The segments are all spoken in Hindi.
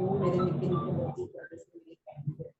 वो मेरे मीटिंग को बहुत ही प्रोफेशनली टाइम पे।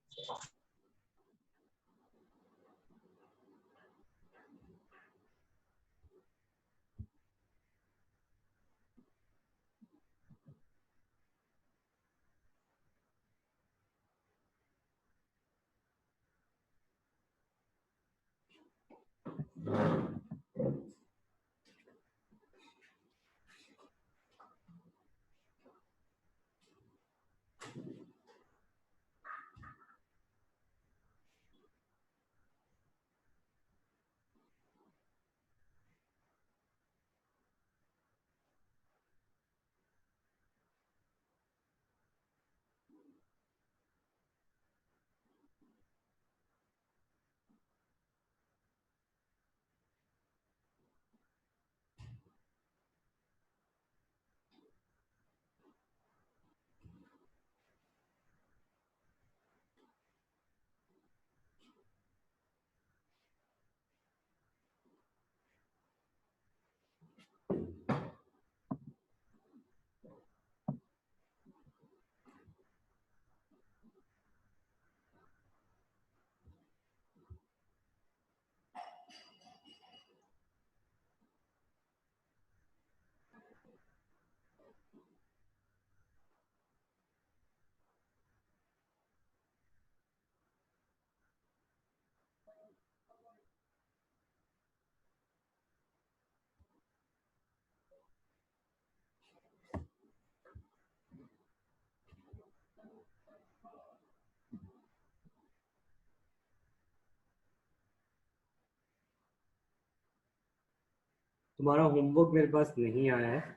तुम्हारा होमवर्क मेरे पास नहीं आया है,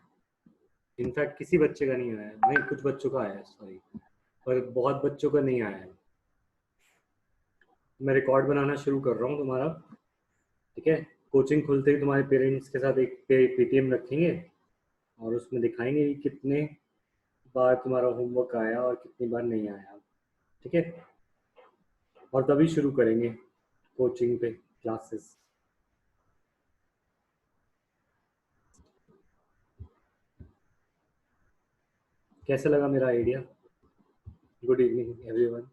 इनफैक्ट किसी बच्चे का नहीं आया है, नहीं कुछ बच्चों का आया है सॉरी, पर बहुत बच्चों का नहीं आया है। मैं रिकॉर्ड बनाना शुरू कर रहा हूँ तुम्हारा, ठीक है। कोचिंग खुलते ही तुम्हारे पेरेंट्स के साथ एक पेटीएम रखेंगे और उसमें दिखाएंगे कि कितने बार तुम्हारा होमवर्क आया और कितनी बार नहीं आया, ठीक है। और तभी शुरू करेंगे कोचिंग पे क्लासेस। कैसा लगा मेरा आइडिया? Good evening everyone.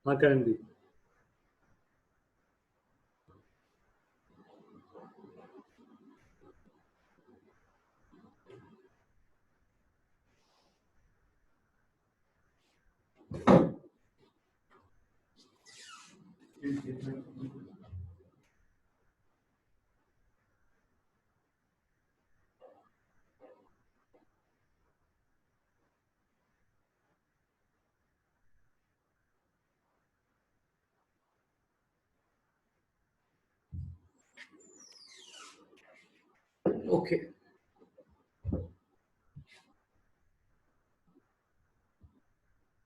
हाँ Karandeep. Okay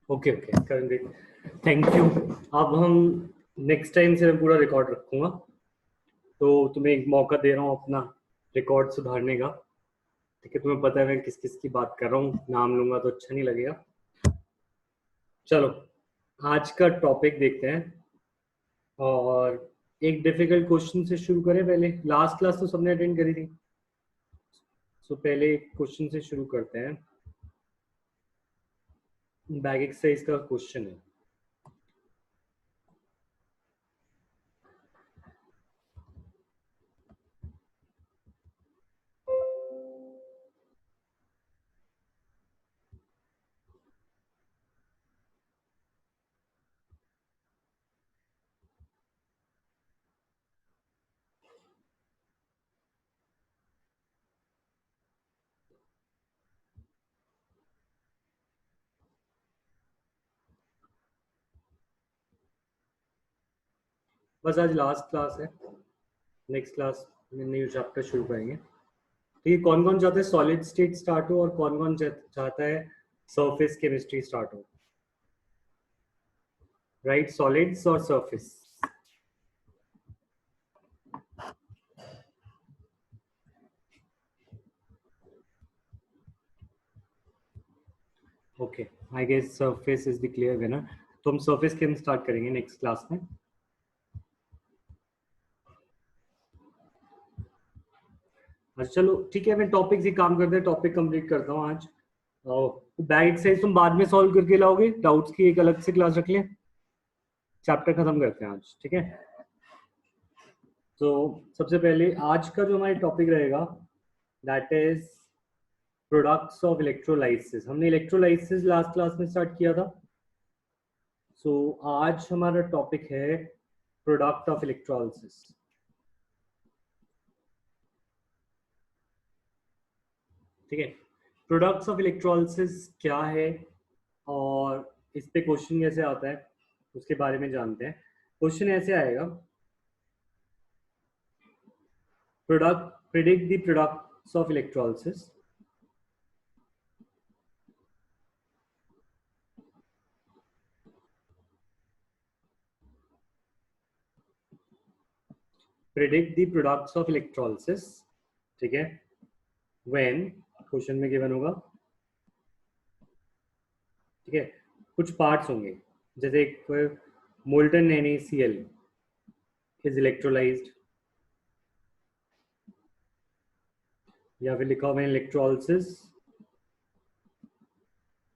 okay okay Karandeep, thank you. अब हम नेक्स्ट टाइम से मैं पूरा रिकॉर्ड रखूंगा, तो तुम्हें एक मौका दे रहा हूँ अपना रिकॉर्ड सुधारने का, ठीक है। तुम्हें पता है मैं किस किस की बात कर रहा हूँ, नाम लूंगा तो अच्छा नहीं लगेगा। चलो आज का टॉपिक देखते हैं, और एक डिफिकल्ट क्वेश्चन से शुरू करें। पहले लास्ट क्लास तो सबने अटेंड करी थी, सो पहले एक क्वेश्चन से शुरू करते हैं। बैक एक्सरसाइज का क्वेश्चन है। बस आज लास्ट क्लास है, नेक्स्ट क्लास में न्यू चैप्टर शुरू करेंगे। तो ये कौन कौन चाहता है सॉलिड स्टेट स्टार्ट हो, और कौन कौन चाहता है सरफेस केमिस्ट्री स्टार्ट हो? राइट, सॉलिड्स और surface. Okay, I guess surface is the clear winner. तो हम सरफेस केम स्टार्ट करेंगे नेक्स्ट क्लास में। अच्छा चलो ठीक है, मैं टॉपिक से काम करते हैं, टॉपिक कंप्लीट करता हूँ आज। बैक एक्सरसाइज तुम बाद में सॉल्व करके लाओगे, डाउट्स की एक अलग से क्लास रख लें, चैप्टर खत्म करते हैं आज, ठीक है। तो सबसे पहले आज का जो हमारा टॉपिक रहेगा that is products of electrolysis. हमने इलेक्ट्रोलाइसिस लास्ट क्लास में स्टार्ट किया था। सो आज हमारा टॉपिक है प्रोडक्ट ऑफ इलेक्ट्रोलाइसिस। ठीक है, प्रोडक्ट्स ऑफ इलेक्ट्रोलाइसिस क्या है और इस पे क्वेश्चन कैसे आता है उसके बारे में जानते हैं। क्वेश्चन ऐसे आएगा, predict the products of electrolysis. Predict the products of electrolysis, ठीक है। When क्वेश्चन में गिवन होगा, ठीक है, कुछ पार्ट्स होंगे जैसे एक मोल्टन NaCl is electrolyzed, या फिर लिखा हुआ है electrolysis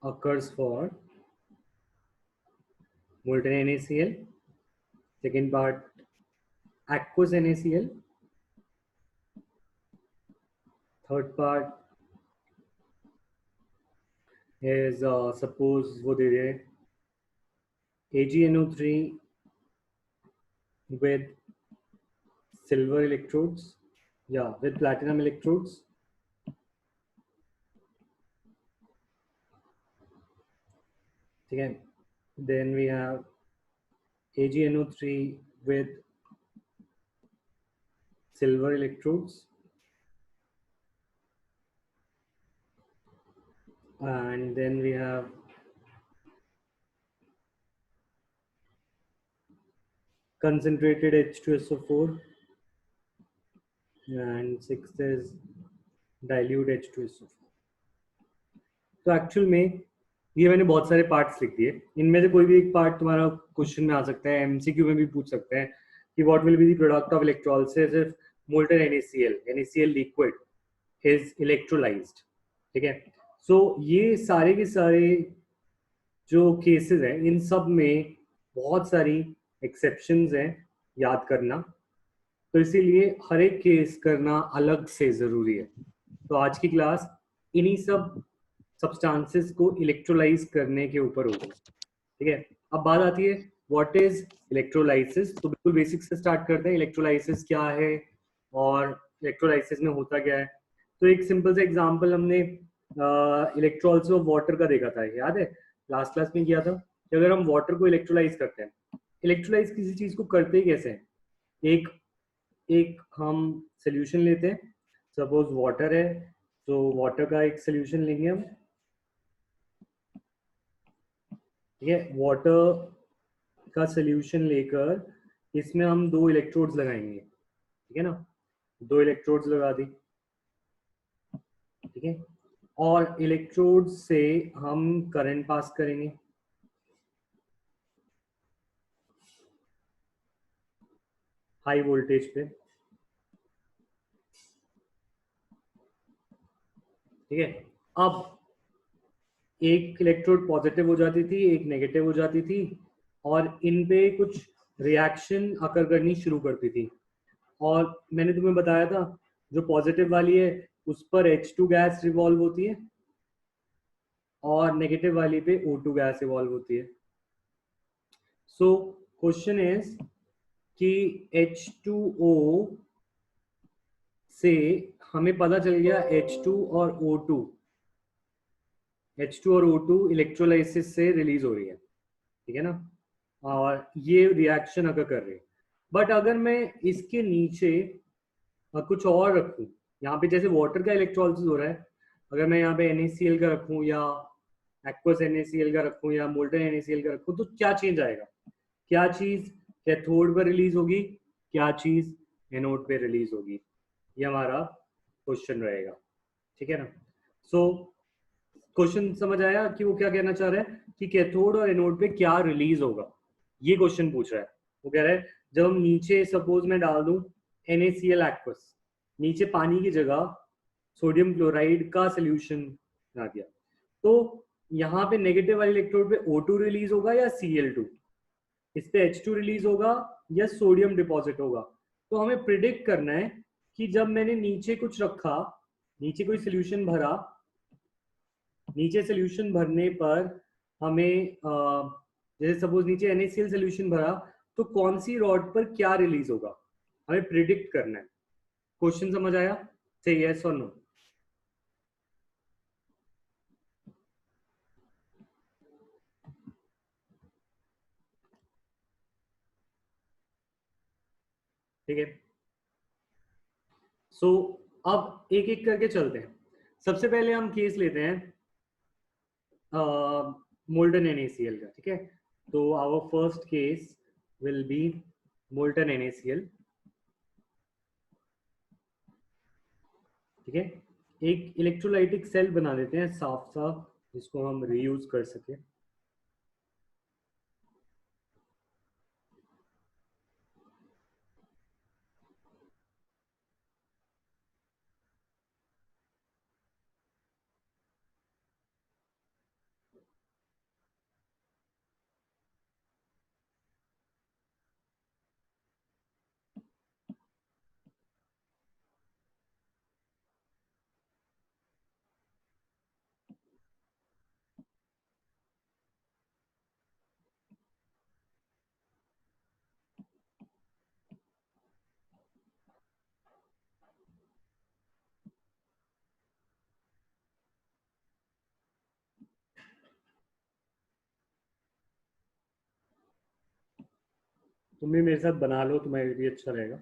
occurs for molten NaCl, second part aqueous NaCl, third part is suppose वो दे रहे AgNO3 with silver electrodes, yeah, with platinum electrodes, ठीक है। Then we have AgNO3 with silver electrodes, and then we have concentrated H2SO4, and sixth is dilute H2SO4। तो एक्चुअल में ये मैंने बहुत सारे पार्ट्स लिख दिए, इनमें से कोई भी एक पार्ट तुम्हारा क्वेश्चन में आ सकता है, MCQ में भी पूछ सकते हैं कि what will be the product of electrolysis if molten NaCl liquid is electrolysed, ठीक है। सो ये सारे के सारे जो केसेस हैं इन सब में बहुत सारी एक्सेप्शंस हैं, याद करना, तो इसीलिए हर एक केस करना अलग से जरूरी है। तो आज की क्लास इन्हीं सब सब्सटेंसेस को इलेक्ट्रोलाइज करने के ऊपर होगी, ठीक है। अब बात आती है व्हाट इज इलेक्ट्रोलाइसिस। तो बिल्कुल बेसिक से स्टार्ट करते हैं, इलेक्ट्रोलाइसिस क्या है और इलेक्ट्रोलाइसिस में होता क्या है। तो एक सिंपल सा एग्जांपल हमने इलेक्ट्रोलाइसिस ऑफ वाटर का देखा था, याद है लास्ट क्लास में किया था कि अगर हम वाटर को इलेक्ट्रोलाइज करते हैं, इलेक्ट्रोलाइज किसी चीज को करते ही कैसे हैं, एक हम सोल्यूशन लेते हैं, सपोज वाटर है, तो वाटर का एक सोल्यूशन लेंगे हम, ठीक है। वाटर का सोल्यूशन लेकर इसमें हम 2 इलेक्ट्रोड्स लगाएंगे, ठीक है ना, 2 इलेक्ट्रोड्स लगा दी, ठीक है, और इलेक्ट्रोड से हम करंट पास करेंगे, हाई वोल्टेज पे, ठीक है। अब एक इलेक्ट्रोड पॉजिटिव हो जाती थी, एक नेगेटिव हो जाती थी, और इन पे कुछ रिएक्शन अकर करनी शुरू करती थी, और मैंने तुम्हें बताया था जो पॉजिटिव वाली है उस पर H2 गैस रिवॉल्व होती है और नेगेटिव वाली पे O2 गैस रिवॉल्व होती है। सो क्वेश्चन इज कि H2O से हमें पता चल गया H2 और O2 इलेक्ट्रोलाइसिस से रिलीज हो रही है, ठीक है ना, और ये रिएक्शन अगर कर रही है। बट अगर मैं इसके नीचे कुछ और रखूं, यहाँ पे जैसे वाटर का इलेक्ट्रोलाइसिस हो रहा है, अगर मैं यहाँ पे NaCl का रखूं या एक्वस NaCl का रखूं या मोल्टन NaCl का रखूं, तो क्या चेंज आएगा, क्या चीज कैथोड पर रिलीज होगी, क्या चीज एनोड पे रिलीज होगी, ये हमारा क्वेश्चन रहेगा, ठीक है ना। सो क्वेश्चन समझ आया कि वो क्या कहना चाह रहा है कि कैथोड और एनोड पे क्या रिलीज होगा, ये क्वेश्चन पूछ रहा है। वो कह रहा है जब हम नीचे सपोज मैं डाल दूं NaCl एक्वस, नीचे पानी की जगह सोडियम क्लोराइड का सोल्यूशन बना दिया, तो यहाँ पे नेगेटिव वाले इलेक्ट्रोड पे O2 रिलीज होगा या Cl2, इस पे H2 रिलीज होगा या सोडियम डिपॉजिट होगा। तो हमें प्रिडिक्ट करना है कि जब मैंने नीचे कुछ रखा, नीचे कोई सोल्यूशन भरा, नीचे सोल्यूशन भरने पर हमें जैसे सपोज नीचे NaCl सोल्यूशन भरा, तो कौन सी रॉड पर क्या रिलीज होगा हमें प्रिडिक्ट करना है। क्वेश्चन समझ आया? से यस और नो। ठीक है, सो अब एक एक करके चलते हैं। सबसे पहले हम केस लेते हैं मोल्टन NaCl का। ठीक है, तो our first case will be molten NaCl। ठीक है, एक इलेक्ट्रोलाइटिक सेल बना देते हैं साफ साफ, जिसको हम रीयूज कर सके। तुम भी मेरे साथ बना लो, तुम्हारे लिए अच्छा रहेगा।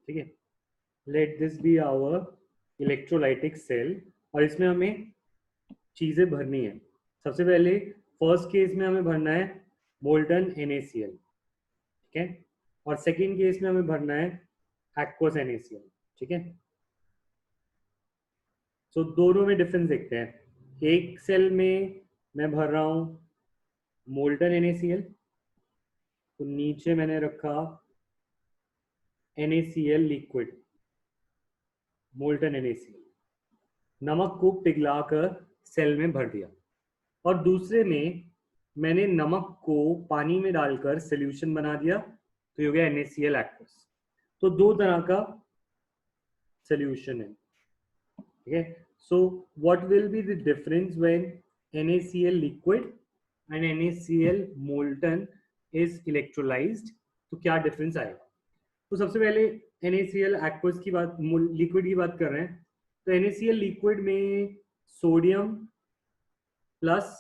ठीक है, let this be our electrolytic cell, और इसमें हमें चीजें भरनी है। सबसे पहले फर्स्ट केस में हमें भरना है मोल्टन NaCl। ठीक है, और सेकंड केस में हमें भरना है एक्वस NaCl। ठीक है, सो दोनों में डिफरेंस देखते हैं। एक सेल में मैं भर रहा हूं मोल्टन NaCl, तो नीचे मैंने रखा NaCl लिक्विड, मोल्टन NaCl, नमक को पिघलाकर सेल में भर दिया। और दूसरे में मैंने नमक को पानी में डालकर सोल्यूशन बना दिया, तो ये हो गया NaCl एक्वस। तो दो तरह का सोल्यूशन है। ठीक है, so what will be the difference when NaCl liquid and NaCl molten is electrolysed? तो क्या डिफरेंस आएगा? तो सबसे पहले NaCl एक्वस की बात, लिक्विड की बात कर रहे हैं। तो NaCl लिक्विड में sodium plus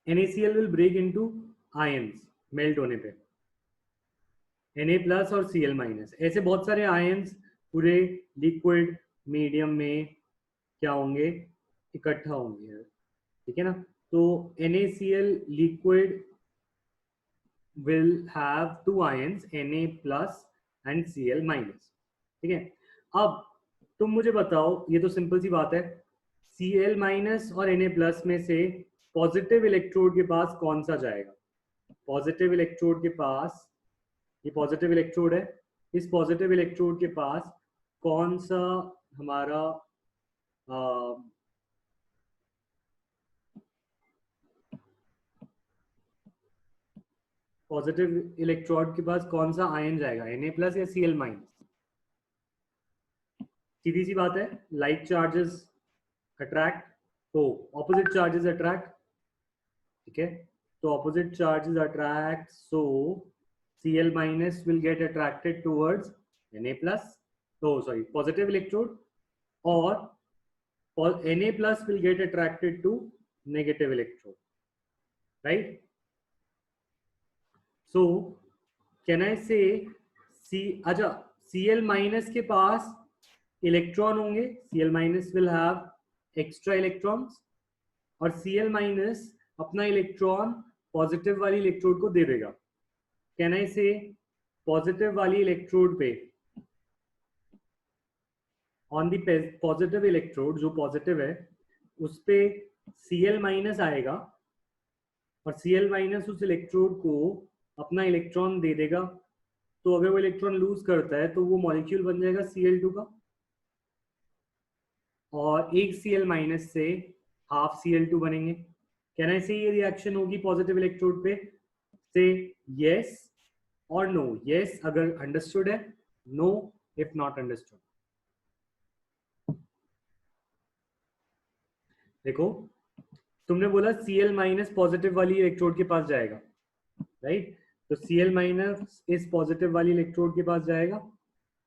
NaCl will break into ions melt होने पे, Na प्लस और Cl माइनस, ऐसे बहुत सारे आयंस पूरे लिक्विड मीडियम में क्या होंगे, इकट्ठा होंगे। ठीक है ना, तो NaCl liquid will have two ions Na plus and Cl minus। ठीक है, अब तुम मुझे बताओ, ये तो सिंपल सी बात है, Cl माइनस और Na प्लस में से पॉजिटिव इलेक्ट्रोड के पास कौन सा जाएगा? पॉजिटिव इलेक्ट्रोड के पास, ये पॉजिटिव इलेक्ट्रोड है, इस पॉजिटिव इलेक्ट्रोड के पास कौन सा हमारा पॉजिटिव इलेक्ट्रोड के पास कौन सा आयन जाएगा, Na प्लस या Cl माइनस? सीधी सी बात है, लाइक चार्जेस अट्रैक्ट, तो ऑपोजिट चार्जेस अट्रैक्ट। ठीक है, तो opposite charges attract, so Cl minus will get attracted towards Na plus, so sorry, positive electrode, or Na plus will get attracted to negative electrode, right? So can I से सी, अच्छा Cl माइनस के पास इलेक्ट्रॉन होंगे, Cl minus will have extra electrons, और Cl माइनस अपना इलेक्ट्रॉन पॉजिटिव वाली इलेक्ट्रोड को दे देगा। कैन आई से पॉजिटिव वाली इलेक्ट्रोड पे, ऑन दी पॉजिटिव इलेक्ट्रोड जो पॉजिटिव है उस पे Cl माइनस आएगा, और Cl माइनस उस इलेक्ट्रोड को अपना इलेक्ट्रॉन दे देगा। तो अगर वो इलेक्ट्रॉन लूज करता है तो वो मॉलिक्यूल बन जाएगा Cl2 का, और एक Cl माइनस से हाफ Cl2 बनेंगे। कैन आई से ये रिएक्शन होगी पॉजिटिव इलेक्ट्रोड पे? से यस और नो। यस अगर अंडरस्टूड है, नो इफ नॉट अंडरस्टूड। देखो तुमने बोला Cl माइनस पॉजिटिव वाली इलेक्ट्रोड के पास जाएगा, राइट? तो Cl माइनस इस पॉजिटिव वाली इलेक्ट्रोड के पास जाएगा,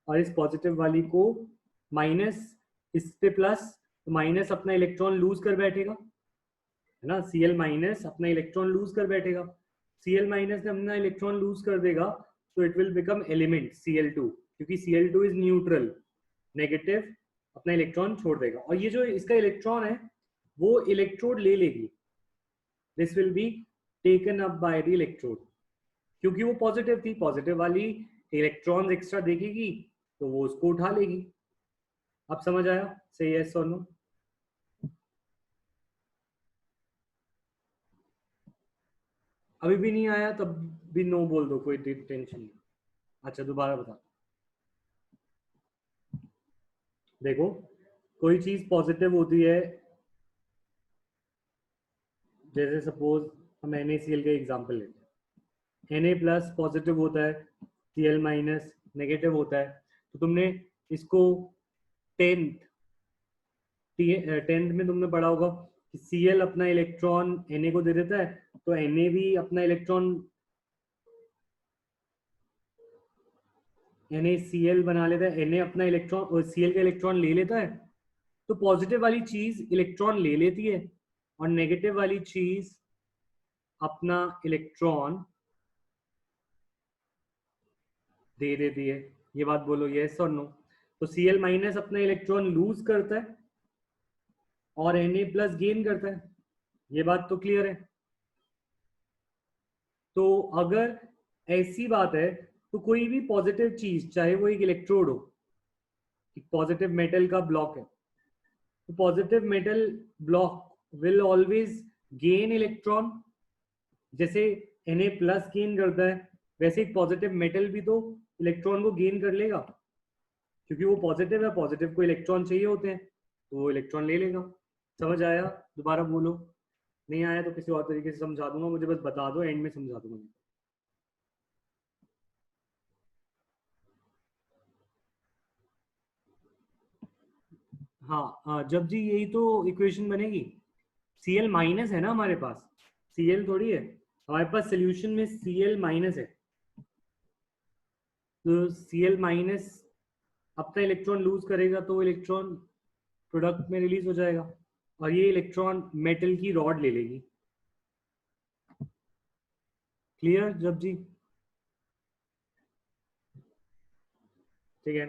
और इस पॉजिटिव वाली को माइनस इस पे प्लस, तो माइनस अपना इलेक्ट्रॉन लूज कर बैठेगा, है ना? Cl माइनस अपना इलेक्ट्रॉन लूज कर बैठेगा। Cl माइनस अपना इलेक्ट्रॉन लूज कर देगा तो it will become element Cl2, क्योंकि Cl2 इज न्यूट्रल, नेगेटिव अपना इलेक्ट्रॉन छोड़ देगा, और ये जो इसका इलेक्ट्रॉन है वो इलेक्ट्रोड ले लेगी। This will be taken up by the electrode, क्योंकि वो पॉजिटिव थी, पॉजिटिव वाली इलेक्ट्रॉन एक्स्ट्रा देखेगी तो वो उसको उठा लेगी। अब समझ आया? से यस और नो। अभी भी नहीं आया तब भी नो बोल दो, कोई टेंशन नहीं। अच्छा दोबारा बता। देखो कोई चीज पॉजिटिव होती है, जैसे सपोज हम NaCl का एग्जांपल लेते हैं। Na प्लस पॉजिटिव होता है, Cl माइनस नेगेटिव होता है। तो तुमने इसको टेंथ में तुमने पढ़ा होगा कि Cl अपना इलेक्ट्रॉन Na को दे देता है, तो Na भी अपना इलेक्ट्रॉन NaCl बना लेता है, Na अपना इलेक्ट्रॉन और Cl का इलेक्ट्रॉन ले लेता है। तो पॉजिटिव वाली चीज इलेक्ट्रॉन ले लेती है, और नेगेटिव वाली चीज अपना इलेक्ट्रॉन दे देती है। ये बात बोलो यस और नो। तो Cl माइनस अपना इलेक्ट्रॉन लूज करता है और Na प्लस गेन करता है। ये बात तो क्लियर है? तो अगर ऐसी बात है तो कोई भी पॉजिटिव चीज, चाहे वो एक इलेक्ट्रोड हो, एक पॉजिटिव मेटल का ब्लॉक है, तो positive metal block will always gain electron. जैसे Na प्लस गेन करता है, वैसे एक पॉजिटिव मेटल भी तो इलेक्ट्रॉन को गेन कर लेगा, क्योंकि वो पॉजिटिव है, पॉजिटिव को इलेक्ट्रॉन चाहिए होते हैं, तो वो इलेक्ट्रॉन ले लेगा। समझ आया? दोबारा बोलो। नहीं आया तो किसी और तरीके से समझा दूंगा, मुझे बस बता दो, एंड में समझा दूंगा। हाँ जब जी यही तो इक्वेशन बनेगी। Cl माइनस है ना हमारे पास, Cl थोड़ी है हमारे पास, सोल्यूशन में Cl माइनस है। तो Cl माइनस अपना इलेक्ट्रॉन लूज करेगा तो इलेक्ट्रॉन प्रोडक्ट में रिलीज हो जाएगा, और ये इलेक्ट्रॉन मेटल की रॉड ले लेगी। क्लियर जब जी? ठीक है।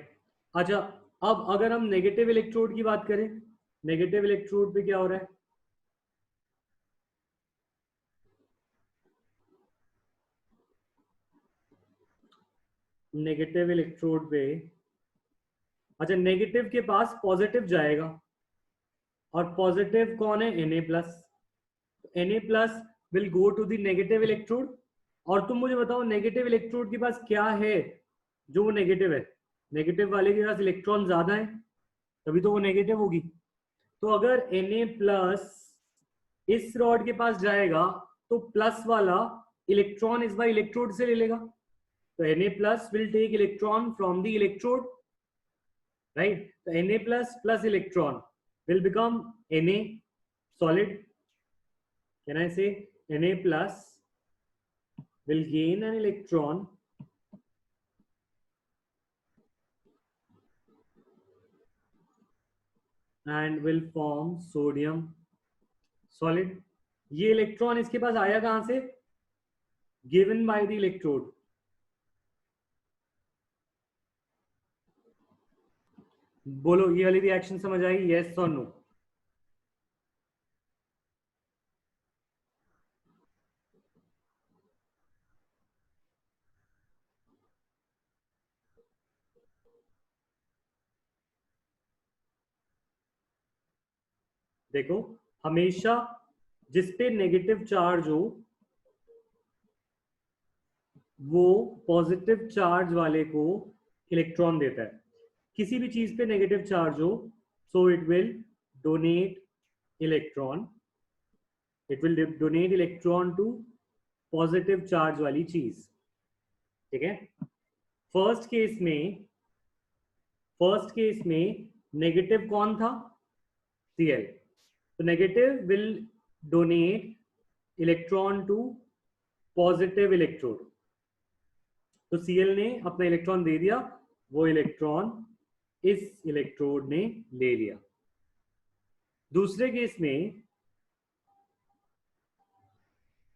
अच्छा अब अगर हम नेगेटिव इलेक्ट्रोड की बात करें, नेगेटिव इलेक्ट्रोड पे क्या हो रहा है? नेगेटिव इलेक्ट्रोड पे, अच्छा नेगेटिव के पास पॉजिटिव जाएगा, और पॉजिटिव कौन है? Na plus. Na plus will go to the negative electrode, और तुम मुझे बताओ नेगेटिव इलेक्ट्रोड के पास क्या है जो वो नेगेटिव है? नेगेटिव वाले के पास इलेक्ट्रॉन ज्यादा है, तभी तो वो नेगेटिव होगी। तो अगर Na प्लस इस रॉड के पास जाएगा तो प्लस वाला इलेक्ट्रॉन इस बार इलेक्ट्रोड से ले लेगा, तो Na plus will take electron from the electrode, right? तो Na plus plus electron will become Na solid. Can I say Na plus will gain an electron and will form sodium solid. ये इलेक्ट्रॉन इसके पास आया कहां से? given by the electrode. बोलो ये वाली रिएक्शन समझ आई, यस और नो? देखो हमेशा जिस पे नेगेटिव चार्ज हो वो पॉजिटिव चार्ज वाले को इलेक्ट्रॉन देता है। किसी भी चीज पे नेगेटिव चार्ज हो so it will donate electron, it will donate electron to positive charge वाली चीज। ठीक है, फर्स्ट केस में नेगेटिव कौन था? Cl. तो negative will donate electron to positive electrode. तो Cl ने अपना इलेक्ट्रॉन दे दिया, वो इलेक्ट्रॉन इस इलेक्ट्रोड ने ले लिया। दूसरे केस में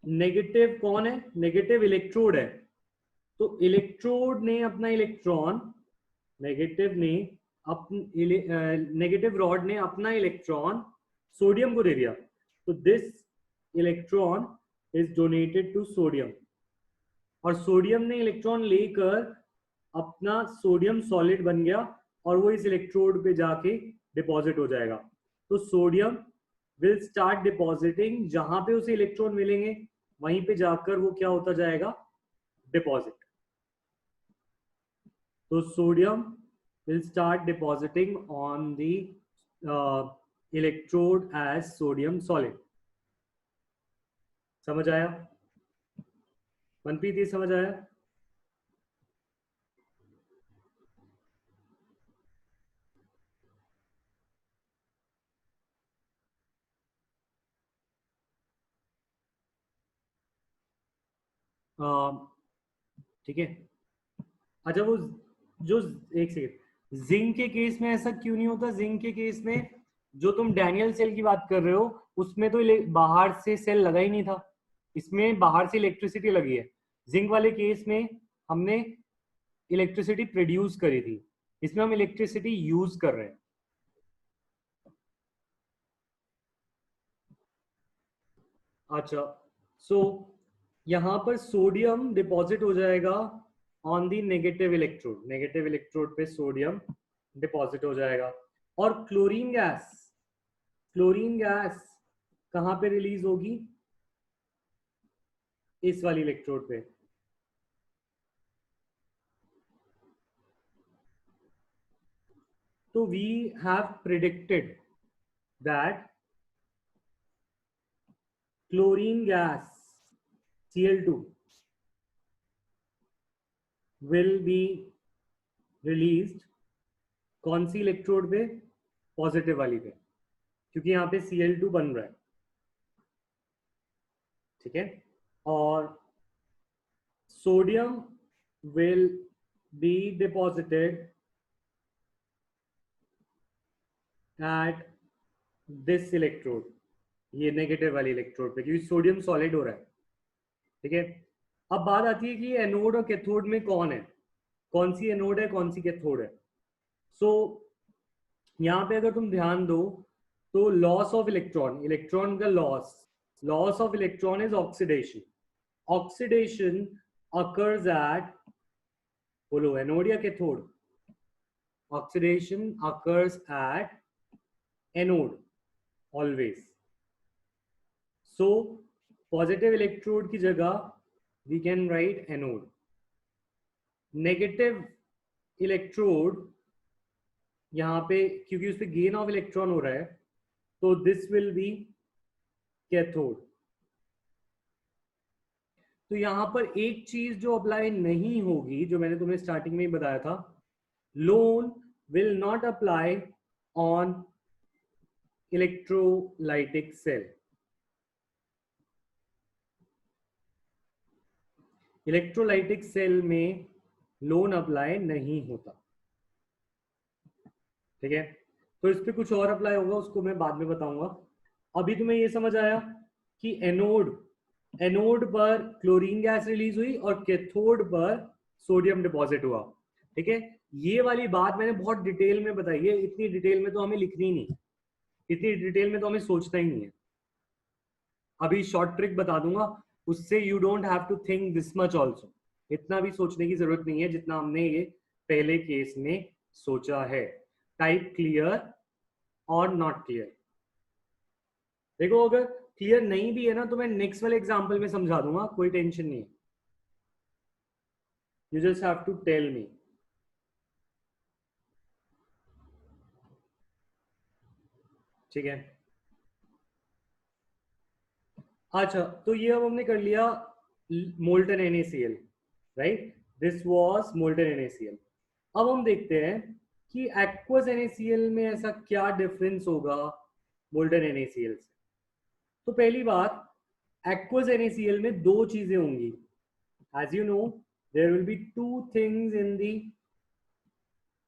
नेगेटिव कौन है? नेगेटिव इलेक्ट्रोड है। तो इलेक्ट्रोड ने अपना इलेक्ट्रॉन, नेगेटिव रॉड ने अपना इलेक्ट्रॉन सोडियम को दे दिया। तो this electron is donated to sodium, और सोडियम ने इलेक्ट्रॉन लेकर अपना सोडियम सॉलिड बन गया और वो इस इलेक्ट्रोड पे जाके डिपॉजिट हो जाएगा। तो सोडियम विल स्टार्ट डिपॉजिटिंग, जहां पे उसे इलेक्ट्रॉन मिलेंगे वहीं पे जाकर वो क्या होता जाएगा? डिपॉजिट। तो sodium will start depositing on the electrode as sodium solid. समझ आया मनप्रीत? ये समझ आया? ठीक है। अच्छा वो जो एक सेकेंड, जिंक के केस में ऐसा क्यों नहीं होता? जिंक के केस में जो तुम डैनियल सेल की बात कर रहे हो उसमें तो बाहर से सेल लगा ही नहीं था, इसमें बाहर से इलेक्ट्रिसिटी लगी है। जिंक वाले केस में हमने इलेक्ट्रिसिटी प्रोड्यूस करी थी, इसमें हम इलेक्ट्रिसिटी यूज कर रहे हैं। अच्छा सो यहां पर सोडियम डिपॉजिट हो जाएगा on the negative electrode, negative electrode पे सोडियम डिपॉजिट हो जाएगा। और क्लोरीन गैस कहां पे रिलीज होगी? इस वाली इलेक्ट्रोड पे। तो we have predicted that chlorine gas Cl2 will be released कौन सी इलेक्ट्रोड पे? पॉजिटिव वाली पे, क्योंकि यहां पे Cl2 बन रहा है। ठीक है, और sodium will be deposited at this electrode, ये नेगेटिव वाली इलेक्ट्रोड पे, क्योंकि सोडियम सॉलिड हो रहा है। ठीक है, अब बात आती है कि एनोड और कैथोड में कौन है, कौन सी एनोड है कौन सी कैथोड है। सो यहां पे अगर तुम ध्यान दो तो लॉस ऑफ इलेक्ट्रॉन, इलेक्ट्रॉन का loss of electron is oxidation. Oxidation occurs at, बोलो एनोड या cathode? Oxidation occurs at anode always. So positive electrode की जगह we can write anode. Negative electrode यहां पे क्योंकि उस पर गेन ऑफ इलेक्ट्रॉन हो रहा है तो दिस विल बी कैथोड। तो यहां पर एक चीज जो अप्लाई नहीं होगी, जो मैंने तुम्हें स्टार्टिंग में ही बताया था, loan will not apply on electrolytic cell. Electrolytic cell में लोन अप्लाई नहीं होता। ठीक है, तो इस पे कुछ और अप्लाई होगा, उसको मैं बाद में बताऊंगा। अभी तुम्हें ये समझ आया कि एनोड एनोड पर क्लोरीन गैस रिलीज हुई और कैथोड पर सोडियम डिपॉजिट हुआ। ठीक है, ये वाली बात मैंने बहुत डिटेल में बताई है, इतनी डिटेल में तो हमें लिखनी नहीं, इतनी डिटेल में तो हमें सोचना ही नहीं है। अभी शॉर्ट ट्रिक बता दूंगा, उससे you don't have to think this much also, इतना भी सोचने की जरूरत नहीं है जितना हमने ये पहले केस में सोचा है। टाइप क्लियर और नॉट क्लियर। देखो अगर क्लियर नहीं भी है ना तो मैं नेक्स्ट वाले एग्जांपल में समझा दूंगा, कोई टेंशन नहीं है। You just have to tell me. ठीक है, अच्छा तो ये अब हमने कर लिया molten NaCl, right, this was molten NaCl। अब हम देखते हैं कि एक्वस NaCl में ऐसा क्या डिफरेंस होगा मोल्टन NaCl से। तो पहली बात, एक्वस NaCl में दो चीजें होंगी। As you know there will be two things in the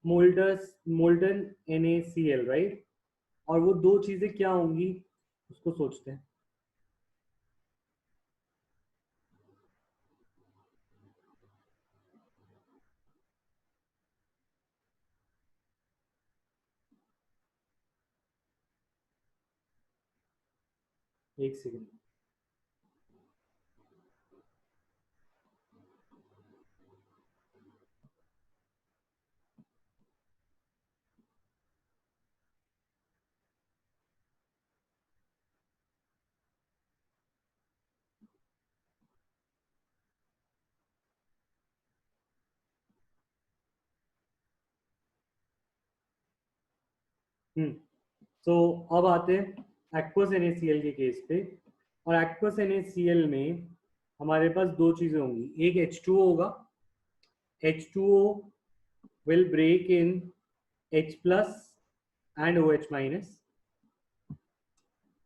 molten NaCl, right, और वो दो चीजें क्या होंगी उसको सोचते हैं। एक सेकेंड। तो अब आते हैं एक्वस NaCl के केस पे, और एक्वस NaCl में हमारे पास दो चीजें होंगी, एक H2O होगा, H2O will break in H plus and OH minus,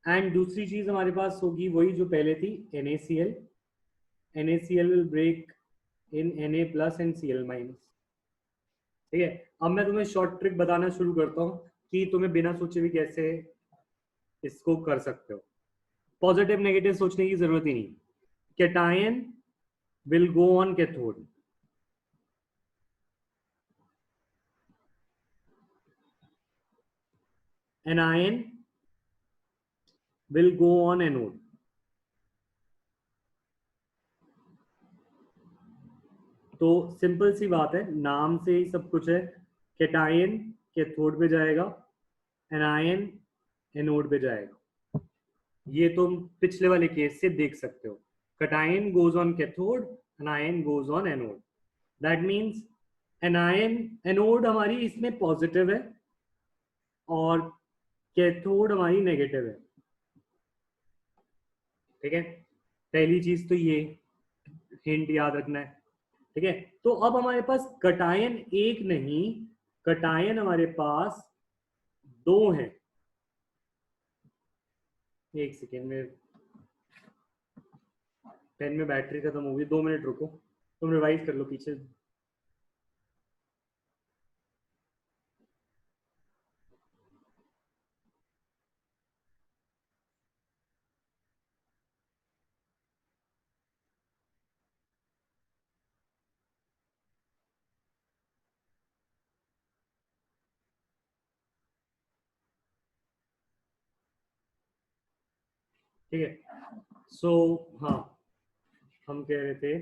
and दूसरी चीज हमारे पास होगी वही जो पहले थी, NaCl, NaCl will break in Na plus and Cl minus। ठीक है, अब मैं तुम्हें शॉर्ट ट्रिक बताना शुरू करता हूँ कि तुम्हें बिना सोचे भी कैसे इसको कर सकते हो। पॉजिटिव नेगेटिव सोचने की जरूरत ही नहीं। Cation will go on cathode, anion will go on anode। तो सिंपल सी बात है, नाम से ही सब कुछ है। कैटायन कैथोड पे जाएगा, एनायन एनोड पे जाएगा। ये तुम पिछले वाले केस से देख सकते हो। Cation goes on cathode, anion goes on anode. That means anion anode हमारी इसमें पॉजिटिव है और कैथोड हमारी नेगेटिव है। ठीक है, पहली चीज तो ये हिंट याद रखना है। ठीक है, तो अब हमारे पास कटायन एक नहीं, कटायन हमारे पास दो हैं। एक सेकेंड में पेन में बैटरी खत्म हो गई, 2 मिनट रुको, तुम रिवाइज कर लो पीछे। ठीक है, सो हाँ, हम कह रहे थे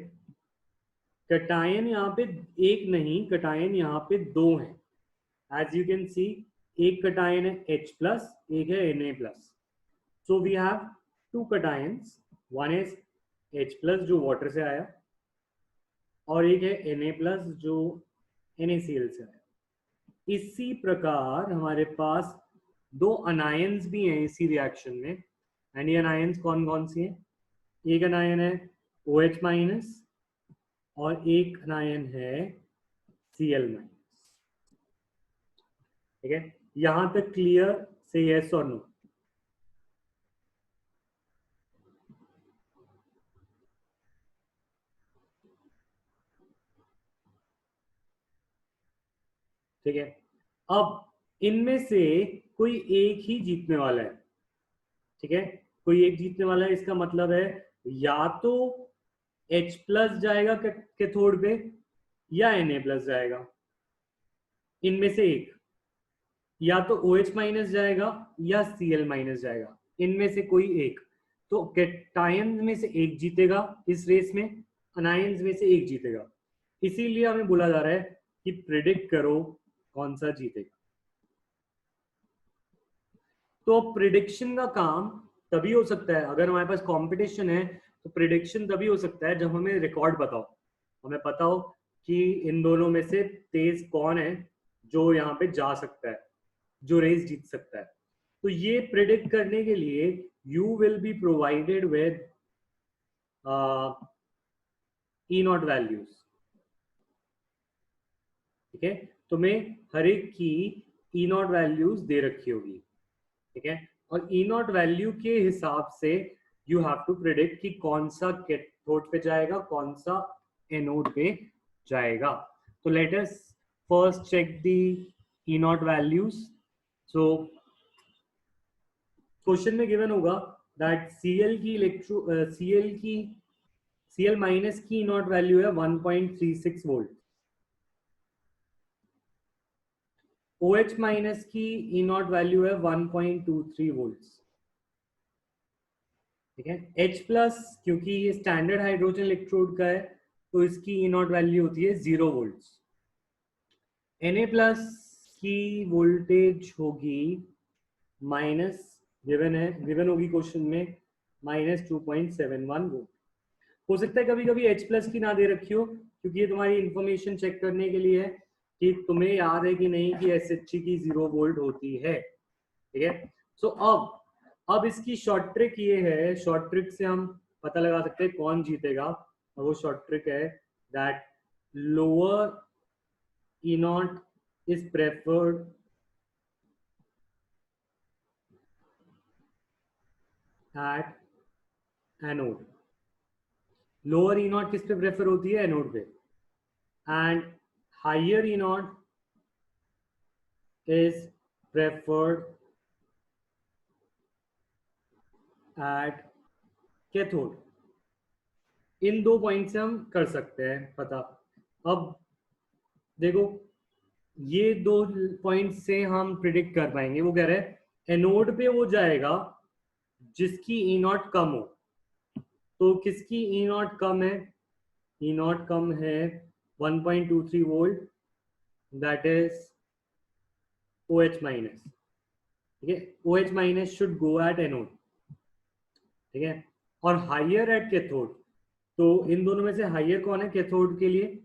कटायन यहाँ पे एक नहीं, कटायन यहाँ पे दो हैं। एज यू कैन सी, एक कटायन है H प्लस, एक है Na plus. So we have two cations, one is H plus जो वाटर से आया, और एक है Na प्लस जो NaCl से आया। इसी प्रकार हमारे पास दो अनायंस भी हैं इसी रिएक्शन में, एंड ये अनायंस कौन कौन सी हैं? एक अनायन है OH माइनस और एक अनायन है Cl माइनस। ठीक है, यहां तक क्लियर? से यस और नो। ठीक है, अब इनमें से कोई एक ही जीतने वाला है। ठीक है, कोई एक जीतने वाला है, इसका मतलब है या तो H प्लस जाएगा कैथोड पे या Na प्लस जाएगा, इनमें से एक, या तो OH माइनस जाएगा या Cl माइनस जाएगा, इनमें से कोई एक। तो कैटायंस में से एक जीतेगा इस रेस में, अनायंस में से एक जीतेगा। इसीलिए हमें बोला जा रहा है कि प्रिडिक्ट करो कौन सा जीतेगा। तो प्रिडिक्शन का काम तभी हो सकता है अगर हमारे पास कंपटीशन है, तो प्रिडिक्शन तभी हो सकता है जब हमें रिकॉर्ड पता हो, हमें पता हो कि इन दोनों में से तेज कौन है जो यहाँ पे जा सकता है, जो रेस जीत सकता है। तो ये प्रिडिक्ट करने के लिए you will be provided with E naught values. ठीक है, तुम्हें हर एक की ई नॉट वैल्यूज दे रखी होगी। ठीक है, और ई नॉट वैल्यू के हिसाब से यू हैव टू प्रिडिक्ट कि कौन सा कैथोड पे जाएगा, कौन सा एनोड पे जाएगा। तो let us first check the E naught values. So question में गिवन होगा दैट Cl माइनस की ई नॉट वैल्यू है 1.36 वोल्ट, OH माइनस की ई नॉट वैल्यू है 1.23 वोल्ट। ठीक है, H प्लस क्योंकि ये स्टैंडर्ड हाइड्रोजन इलेक्ट्रोड का है तो इसकी ई नॉट वैल्यू होती है 0 वोल्ट। Na प्लस की वोल्टेज होगी माइनस, गिवन होगी क्वेश्चन में -2.71 वोल्ट। हो सकता है कभी कभी H प्लस की ना दे रखी हो, क्योंकि ये तुम्हारी इंफॉर्मेशन चेक करने के लिए है कि तुम्हें याद है कि नहीं कि SHG की 0 वोल्ट होती है। ठीक है, सो अब इसकी शॉर्ट ट्रिक ये है, शॉर्ट ट्रिक से हम पता लगा सकते हैं कौन जीतेगा, और वो शॉर्ट ट्रिक है that lower E naught is preferred at anode. Lower E naught किस पे प्रेफर होती है? एनोड पे। And higher E naught is preferred at cathode. इन दो पॉइंट से हम कर सकते हैं पता। अब देखो, ये दो पॉइंट से हम प्रिडिक्ट कर पाएंगे। वो कह रहे हैं एनोड पे वो जाएगा जिसकी ई नॉट कम हो। तो किसकी ई नॉट कम है? ई नॉट कम है 1.23 volt, that is OH minus. ठीक है, OH minus should go at anode. ठीक है, और हायर एट कैथोड, तो इन दोनों में से हायर कौन है कैथोड के लिए?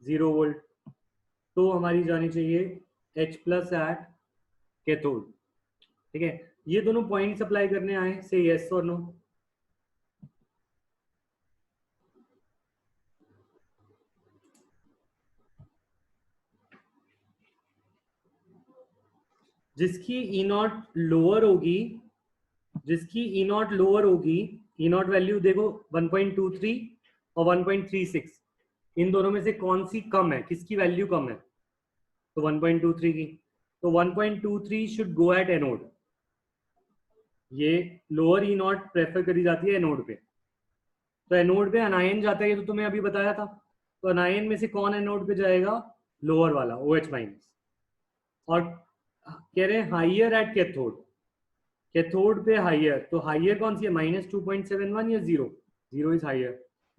0 वोल्ट। तो हमारी जानी चाहिए H प्लस एट कैथोड। ठीक है, ये दोनों पॉइंट्स अप्लाई करने आए, से यस और नो। जिसकी ई नॉट लोअर होगी, जिसकी ई नॉट लोअर होगी, ई नॉट वैल्यू देखो 1.23 और 1.36, इन दोनों में से कौन सी कम है? किसकी वैल्यू कम है? तो 1.23 की। तो 1.23 शुड गो एट एनोड। ये लोअर ई नॉट प्रेफर करी जाती है एनोड पे। तो एनोड पे अनायन जाता है, ये तो तुम्हें अभी बताया था। तो अनायन में से कौन एनोड पे जाएगा? लोअर वाला, OH माइनस। और कह रहे हैं हाइयर एट कैथोड, कैथोड पे हाइयर, तो हाइयर कौन सी है? -2.71 या 0? 0 इज हाइयर,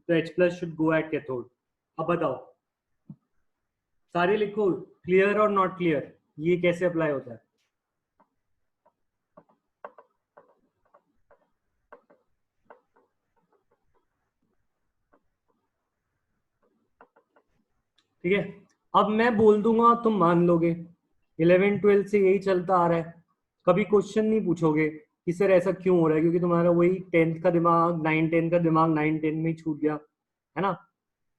तो H plus should go at cathode. अब बताओ, सारे लिखो, क्लियर और नॉट क्लियर, ये कैसे अप्लाई होता है? ठीक है, अब मैं बोल दूंगा तुम मान लोगे। 11 12 से यही चलता आ रहा है, कभी क्वेश्चन नहीं पूछोगे कि सर ऐसा क्यों हो रहा है, क्योंकि तुम्हारा वही 10th का दिमाग 9 10 का दिमाग 9 10 में ही छूट गया है ना।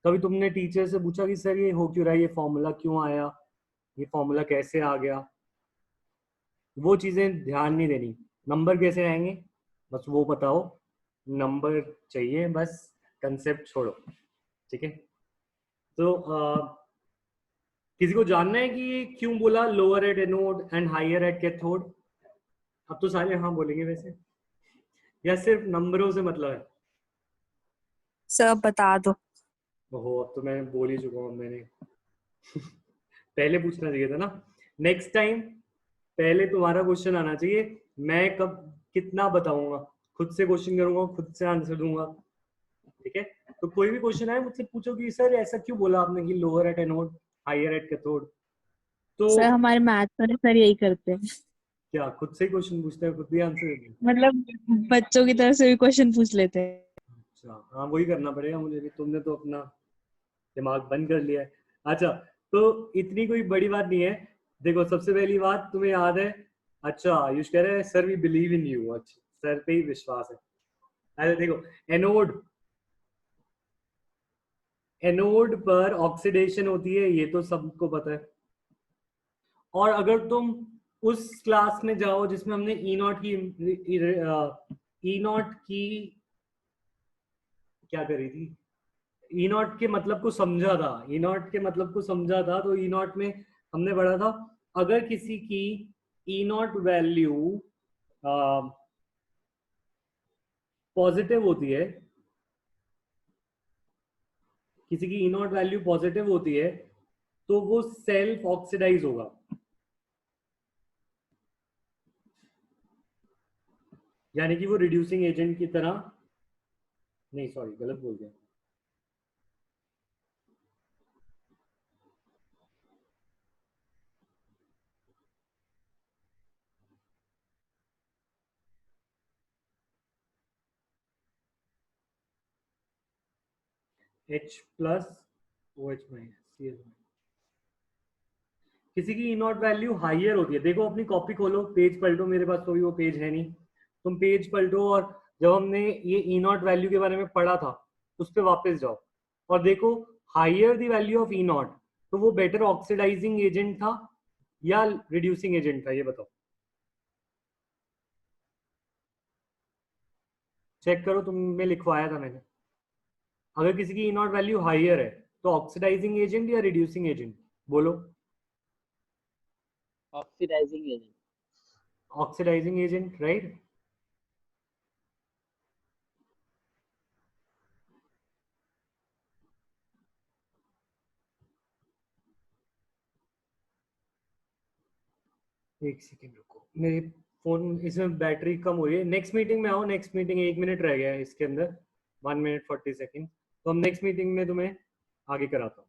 कभी तुमने टीचर से पूछा कि सर ये हो क्यों रहा है, ये फॉर्मूला क्यों आया, ये फॉर्मूला कैसे आ गया? वो चीजें ध्यान नहीं देनी। नंबर कैसे आएंगे बस वो बताओ, नंबर चाहिए बस, कंसेप्ट छोड़ो। ठीक है, तो किसी को जानना है कि ये क्यों बोला lower at anode and higher at cathode? अब तो सारे हाँ बोलेंगे वैसे, या सिर्फ नंबरों से मतलब है? सर बता दो। ओहो, अब तो मैं बोल ही चुका हूँ मैंने। पहले पूछना चाहिए था ना। नेक्स्ट टाइम पहले तुम्हारा क्वेश्चन आना चाहिए, मैं कब कितना बताऊंगा, खुद से क्वेश्चन करूंगा, खुद से आंसर दूंगा। ठीक है, तो कोई भी क्वेश्चन आए मुझसे पूछो कि सर ऐसा क्यों बोला आपने कि lower at anode higher at cathode. तो सर हमारे मैथ वाले सर यही करते हैं, क्या खुद से ही क्वेश्चन पूछते हैं, खुद ही आंसर देते हैं? मतलब बच्चों की तरफ से भी क्वेश्चन पूछ लेते हैं। अच्छा, हाँ वही करना पड़ेगा मुझे भी, तुमने तो अपना दिमाग बंद कर लिया है। अच्छा, तो इतनी कोई बड़ी बात नहीं है। देखो सबसे पहली बात तुम्हें याद है, अच्छा आयुष कह रहे हैं sir we believe in you, अच्छा सर पे ही विश्वास है। अरे देखो, एनोड एनोड पर ऑक्सीडेशन होती है, ये तो सबको पता है। और अगर तुम उस क्लास में जाओ जिसमें हमने ई नॉट की क्या करी थी, ई नॉट के मतलब को समझा था, ई नॉट के मतलब को समझा था, तो ई नॉट में हमने पढ़ा था अगर किसी की ई नॉट वैल्यू पॉजिटिव होती है, किसी की ई नॉट वैल्यू पॉजिटिव होती है तो वो सेल्फ ऑक्सीडाइज होगा, यानी कि वो रिड्यूसिंग एजेंट की तरह, नहीं सॉरी गलत बोल गया, H plus OH minus CH। किसी की ई नॉट वैल्यू हाइयर होती है, देखो अपनी कॉपी खोलो, पेज पलटो, मेरे पास तो भी वो पेज है नहीं, तुम पेज पलटो और जब हमने ये ई नॉट वैल्यू के बारे में पढ़ा था उस पर वापस जाओ और देखो higher the value of E not, तो वो बेटर ऑक्सीडाइजिंग एजेंट था या रिड्यूसिंग एजेंट था, ये बताओ, चेक करो, तुमने लिखवाया था मैंने। अगर किसी की ई नॉट वैल्यू हाइयर है तो ऑक्सीडाइजिंग एजेंट या रिड्यूसिंग एजेंट, बोलो। Oxidizing agent. Oxidizing agent, right. एक सेकेंड रुको, मेरे फोन इसमें बैटरी कम हो रही है। नेक्स्ट मीटिंग में आओ, नेक्स्ट मीटिंग 1 मिनट रह गया है इसके अंदर, 1 मिनट 40 सेकेंड, तो हम नेक्स्ट मीटिंग में तुम्हें आगे कराता हूँ।